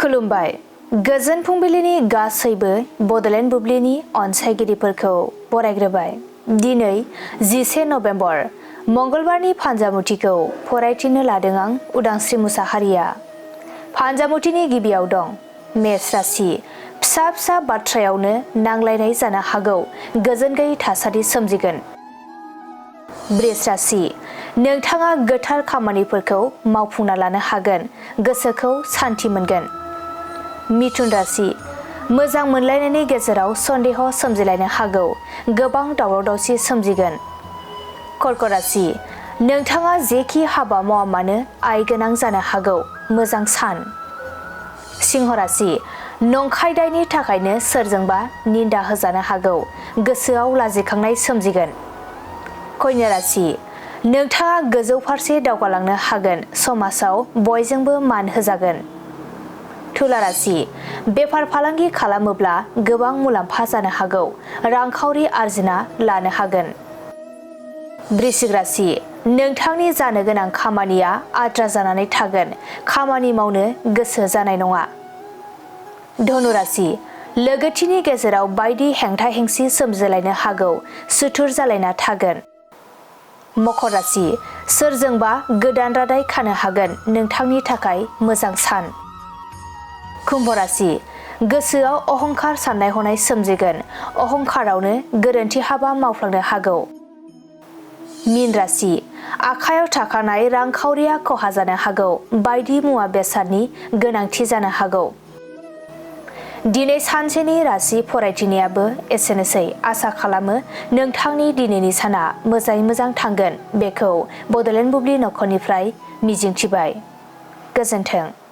खुलुमबाय। गोजोन फुंबिलिनि गासैबो बडलेण्ड बुब्लिनि अनसायगिरिफोरखौ बरायग्रोबाय। दिनै 11 नभेम्बर मंगलबारनि फान्जामुथिखौ फरायथिनो लादों आं उदांस्रि मुसाहारिया। फान्जामुथिनि गिबियाव दं मेष राशि। फिसा फिसा बाथ्रायावनो नांलायनाय जानो हागौ, गोजोन गैयै थासारि सोमजिगोन। वृष राशि। नोंथाङा गोथार खामानिफोरखौ मावफुंना लानो हागोन, गोसोखौ सान्थि मोनगोन। मिथुन राशि। मोजां मोनलायनायनि गेजेराव सन्देह सोमजिलायनो हागौ, गोबां दावराव दावसि सोमजिगोन। कर्क राशि। नोंथाङा जेखि हाबा मावा मानो आय गोनां जानो हागौ, मोजां सान। सिंह राशि। नंखाय दायनि थाखायनो सोरजोंबा निन्दा होजानो हागौ, गोसोआव लाजिखांनाय सोमजिगोन। कन्या राशि। नोंथाङा गोजौ फारसे दावगालांनो हागोन, समाजाव बयजोंबो मान होजागोन। तुला राशि। बेफार फालांगि खालामोब्ला गोबां मुलाम्फा जानो हागौ, रांखावरि आरजिना लानो हागोन। वृश्चिक राशि। नोंथांनि जानो गोनां खामानिया आद्रा जानानै थागोन, खामानि मावनो गोसो जानाय नङा। धनु राशि। लोगोथिनि गेजेराव बायदि हेंथा हेंसि सोमजिलायनो हागौ, सुथुर जालायना थागोन। मकर राशि। सोरजोंबा गोदान रादाय खानो हागोन, नोंथांनि थाखाय मोजां सान। कुम्भ राशि। गोसोआव अहंखार साननाय हनाय सोमजिगोन, अहंखारावनो गोरोन्थि हाबा मावफ्लांनो हागौ। मीन राशि। आखायाव थाखानाय रांखावरिया खहा जानो हागौ, बायदि मुवा बेसादनि गोनांथि जानो हागौ। दिनै सानसेनि राशि फरायथिनायाबो एसेनोसै। आसा खालामो नोंथांनि दिनैनि साना मोजाङै मोजां थांगोन, बेखौ बडलेण्ड बुब्लि नखरनिफ्राय मिजिंथिबाय। गोजोन्थों।